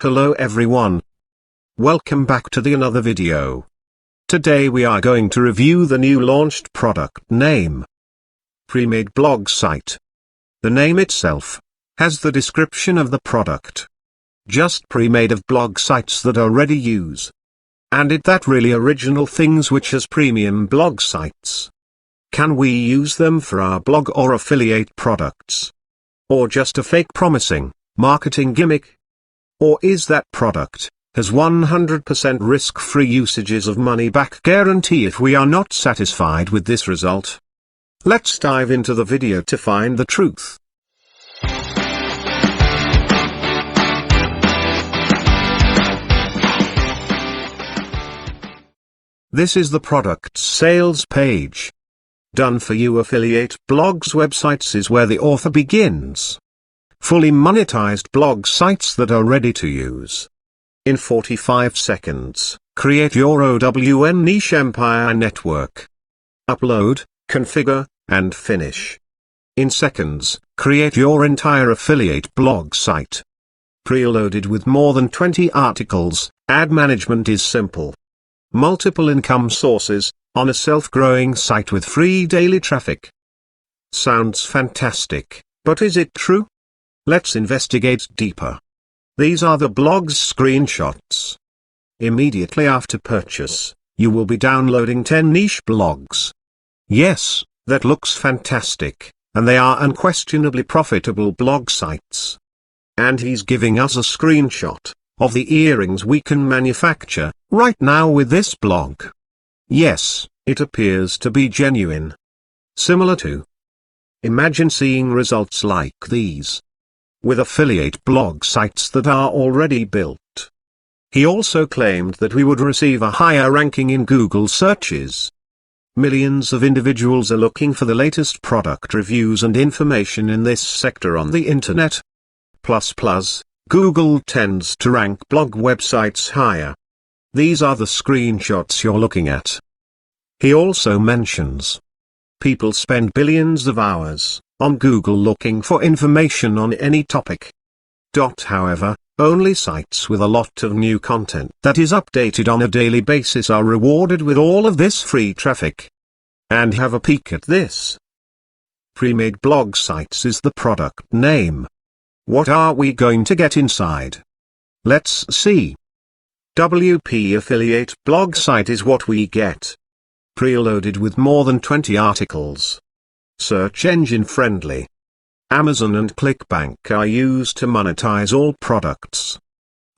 Hello everyone. Welcome back to another video. Today we are going to review the new launched product name, Premade blog site. The name itself has the description of the product. Just pre-made of blog sites that already use. And it that really original things which has premium blog sites. Can we use them for our blog or affiliate products? Or just a fake promising marketing gimmick? Or is that product has 100% risk-free usages of money-back guarantee if we are not satisfied with this result? Let's dive into the video to find the truth. This is the product's sales page. Done for you affiliate blogs websites is where the author begins. Fully monetized blog sites that are ready to use. In 45 seconds, create your OWN niche empire network. Upload, configure, and finish. In seconds, create your entire affiliate blog site. Preloaded with more than 20 articles, ad management is simple. Multiple income sources, on a self-growing site with free daily traffic. Sounds fantastic, but is it true? Let's investigate deeper. These are the blog's screenshots. Immediately after purchase, you will be downloading 10 niche blogs. Yes, that looks fantastic, and they are unquestionably profitable blog sites. And he's giving us a screenshot of the earrings we can manufacture right now with this blog. Yes, it appears to be genuine. Similar to. Imagine seeing results like these with affiliate blog sites that are already built. He also claimed that we would receive a higher ranking in Google searches. Millions of individuals are looking for the latest product reviews and information in this sector on the internet. Google tends to rank blog websites higher. These are the screenshots you're looking at. He also mentions people spend billions of hours on Google looking for information on any topic. However, only sites with a lot of new content that is updated on a daily basis are rewarded with all of this free traffic. And have a peek at this. Premade blog sites is the product name. What are we going to get inside? Let's see. WP affiliate blog site is what we get. Preloaded with more than 20 articles. Search engine friendly. Amazon and ClickBank are used to monetize all products.